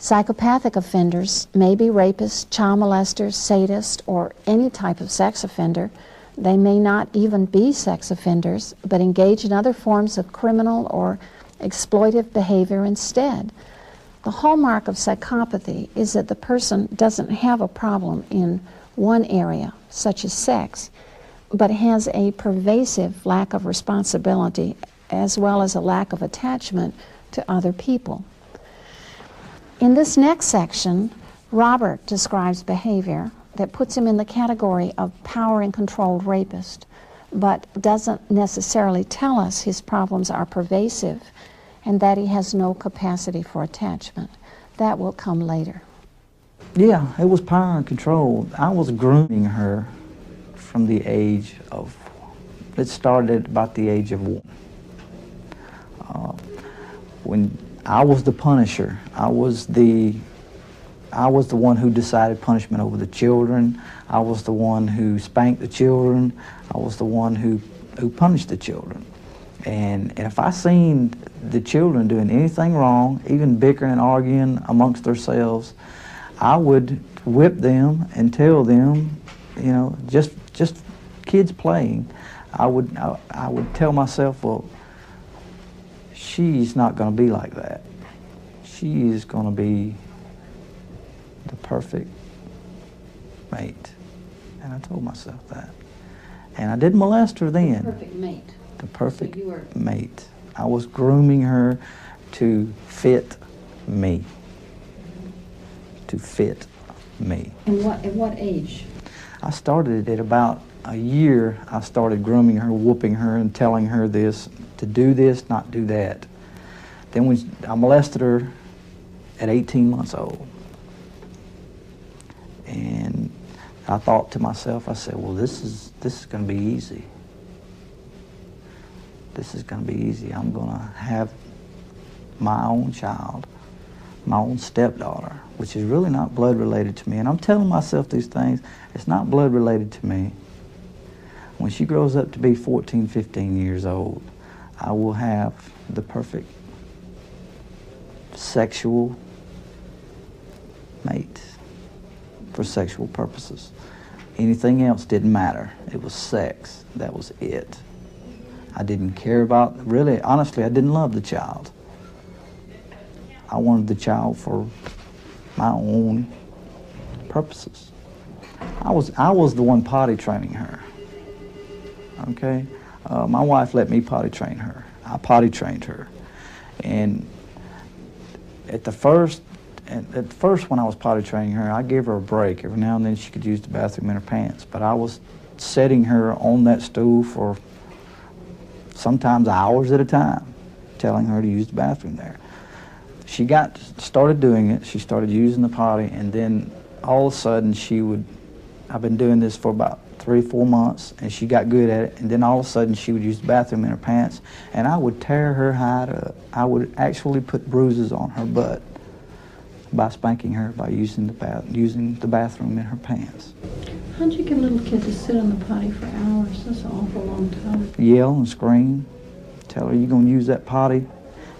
Psychopathic offenders may be rapists, child molesters, sadists, or any type of sex offender. They may not even be sex offenders, but engage in other forms of criminal or exploitive behavior instead. The hallmark of psychopathy is that the person doesn't have a problem in one area, such as sex, but has a pervasive lack of responsibility as well as a lack of attachment to other people. In this next section, Robert describes behavior that puts him in the category of power and controlled rapist, but doesn't necessarily tell us his problems are pervasive and that he has no capacity for attachment. That will come later. Yeah, it was power and control. I was grooming her from the age of, it started at about the age of 1. When I was the punisher, I was the one who decided punishment over the children. I was the one who spanked the children. I was the one who punished the children. And if I seen the children doing anything wrong, even bickering and arguing amongst themselves, I would whip them and tell them, you know, just kids playing. I would tell myself, well, she's not going to be like that. She is going to be the perfect mate. And I told myself that. And I didn't molest her then. The perfect mate. The perfect So mate. I was grooming her to fit me. To fit me. And at what age? I started at about a year. I started grooming her, whooping her, and telling her this, to do this, not do that. Then when I molested her at 18 months old. And I thought to myself, I said, well, this is going to be easy. This is going to be easy. I'm going to have my own child, my own stepdaughter, which is really not blood related to me. And I'm telling myself these things, it's not blood related to me. When she grows up to be 14, 15 years old, I will have the perfect sexual mate for sexual purposes. Anything else didn't matter. It was sex. That was it. I didn't care about, really, honestly, I didn't love the child. I wanted the child for my own purposes. I was the one potty training her. Okay? My wife let me potty train her. I potty trained her. And at the first when I was potty training her, I gave her a break. Every now and then she could use the bathroom in her pants. But I was setting her on that stool for sometimes hours at a time, telling her to use the bathroom there. She started doing it. She started using the potty, and then all of a sudden I've been doing this for about 3 or 4 months, and she got good at it, and then all of a sudden she would use the bathroom in her pants, and I would tear her hide up. I would actually put bruises on her butt by spanking her by using the bathroom in her pants. How'd you get a little kid to sit on the potty for hours? That's an awful long time. Yell and scream. Tell her you're going to use that potty,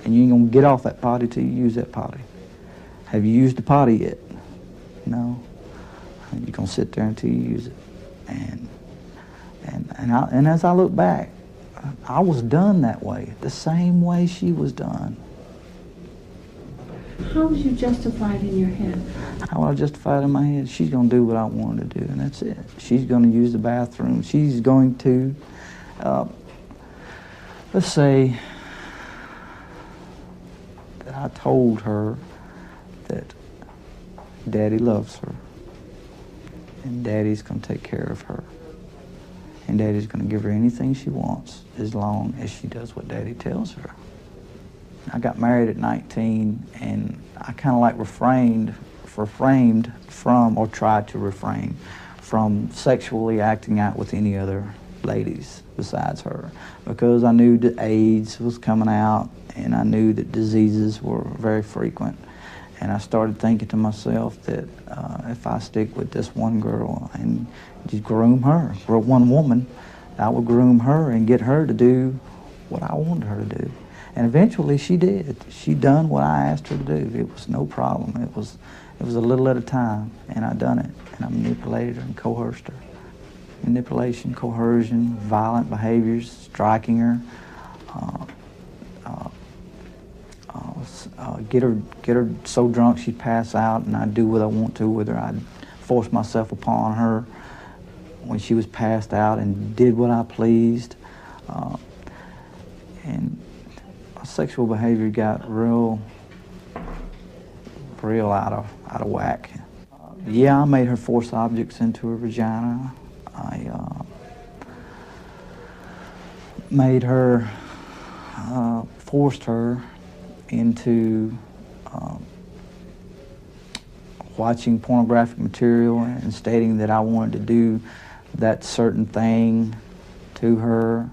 and you ain't going to get off that potty till you use that potty. Have you used the potty yet? No. You're going to sit there until you use it. And as I look back, I was done that way, the same way she was done. How was you justified in your head? How would I justify it in my head? She's going to do what I want her to do, and that's it. She's going to use the bathroom. She's going to, let's say that I told her that Daddy loves her, and Daddy's going to take care of her, and Daddy's going to give her anything she wants as long as she does what Daddy tells her. I got married at 19, and I kind of like refrained from, or tried to refrain from sexually acting out with any other ladies besides her, because I knew that AIDS was coming out, and I knew that diseases were very frequent. And I started thinking to myself that if I stick with this one girl and just groom her, one woman, I would groom her and get her to do what I wanted her to do. And eventually she did. She done what I asked her to do. It was no problem. It was a little at a time, and I done it. And I manipulated her and coerced her. Manipulation, coercion, violent behaviors, striking her, get her so drunk she'd pass out, and I'd do what I want to with her. I'd force myself upon her when she was passed out and did what I pleased. And my sexual behavior got real out of whack. Yeah, I made her force objects into her vagina. I made her, forced her into watching pornographic material and stating that I wanted to do that certain thing to her.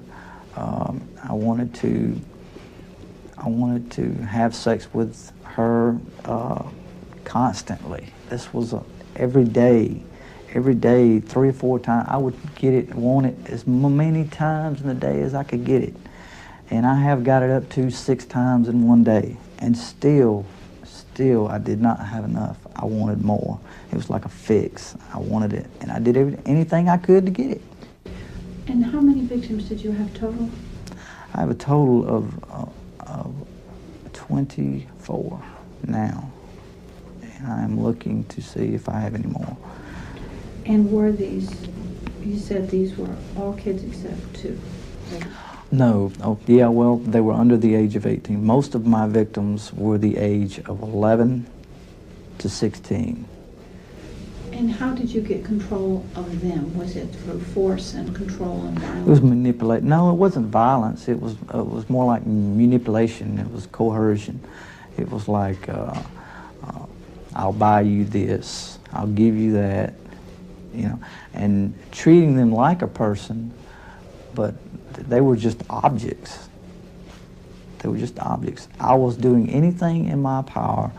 I wanted to have sex with her constantly. This was every day, 3 or 4 times. I would get it, want it as many times in the day as I could get it. And I have got it up to 6 times in one day. And still, I did not have enough. I wanted more. It was like a fix. I wanted it. And I did anything I could to get it. And how many victims did you have total? I have a total of 24 now. And I'm looking to see if I have any more. And were these, you said these were all kids except 2? No. Oh, yeah, well, they were under the age of 18. Most of my victims were the age of 11 to 16. And how did you get control of them? Was it through force and control and violence? It was manipulation. No, it wasn't violence. It was more like manipulation. It was coercion. It was like, I'll buy you this, I'll give you that, you know, and treating them like a person, but they were just objects. They were just objects. I was doing anything in my power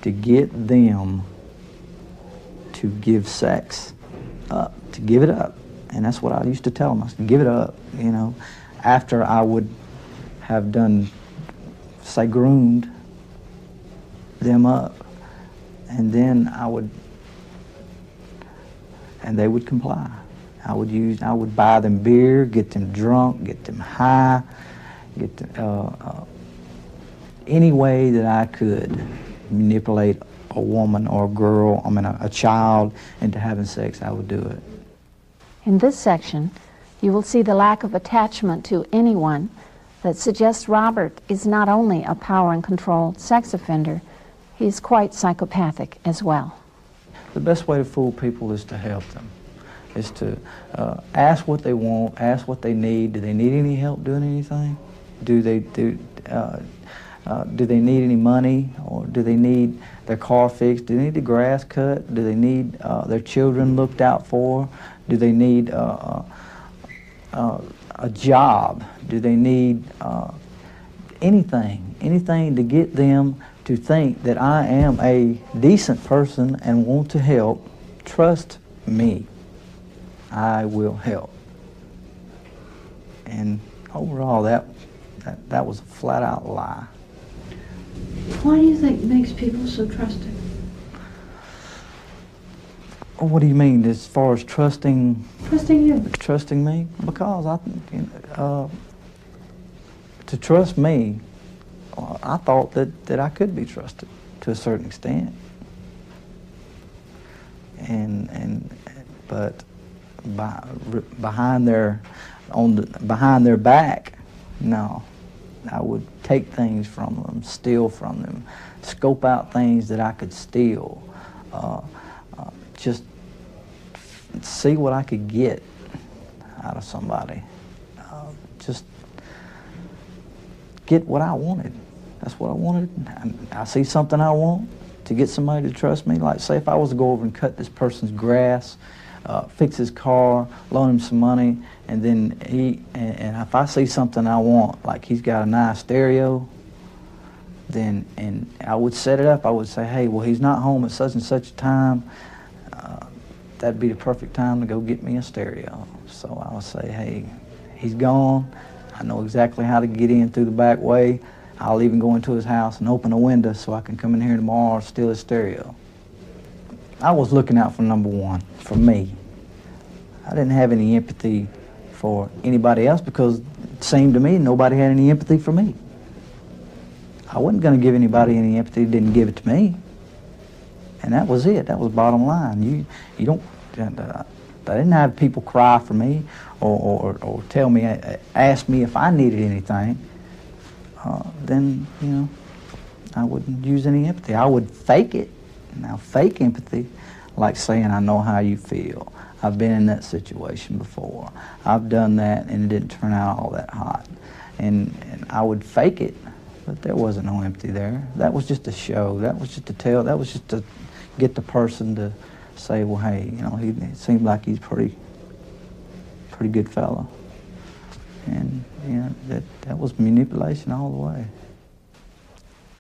to get them to give sex up, to give it up. And that's what I used to tell them. I said, give it up, you know. After I would have done, say, groomed them up, and then and they would comply. I would buy them beer, get them drunk, get them high, get them, any way that I could manipulate a woman or a girl, a child, into having sex, I would do it. In this section, you will see the lack of attachment to anyone that suggests Robert is not only a power and control sex offender, he's quite psychopathic as well. The best way to fool people is to help them, is to ask what they want, ask what they need. Do they need any help doing anything? Do they need any money, or do they need their car fixed? Do they need the grass cut? Do they need their children looked out for? Do they need a job? Do they need anything to get them to think that I am a decent person and want to help? Trust me, I will help. And overall, that was a flat-out lie. Why do you think makes people so trusting? What do you mean, as far as trusting? Trusting you. Trusting me? Because to trust me, I thought that I could be trusted to a certain extent. But behind their back, no. I would take things from them, steal from them, scope out things that I could steal, just see what I could get out of somebody, just get what I wanted. That's what I wanted. I see something I want, to get somebody to trust me. Like, say if I was to go over and cut this person's grass, fix his car, loan him some money, and then and if I see something I want, like he's got a nice stereo, and I would set it up. I would say, hey, well, he's not home at such and such a time. That'd be the perfect time to go get me a stereo. So I would say, hey, he's gone. I know exactly how to get in through the back way. I'll even go into his house and open a window so I can come in here tomorrow or steal his stereo. I was looking out for number one, for me. I didn't have any empathy for anybody else because it seemed to me nobody had any empathy for me. I wasn't going to give anybody any empathy who didn't give it to me. And that was it. That was bottom line. You don't, I didn't have people cry for me or tell me, ask me if I needed anything. Then, you know, I wouldn't use any empathy. I would fake it. Now, fake empathy, like saying, I know how you feel. I've been in that situation before. I've done that, and it didn't turn out all that hot. And I would fake it, but there wasn't no empathy there. That was just a show. That was just to tell. That was just to get the person to say, well, hey, you know, it seems like he's pretty good fellow. And, you know, that was manipulation all the way.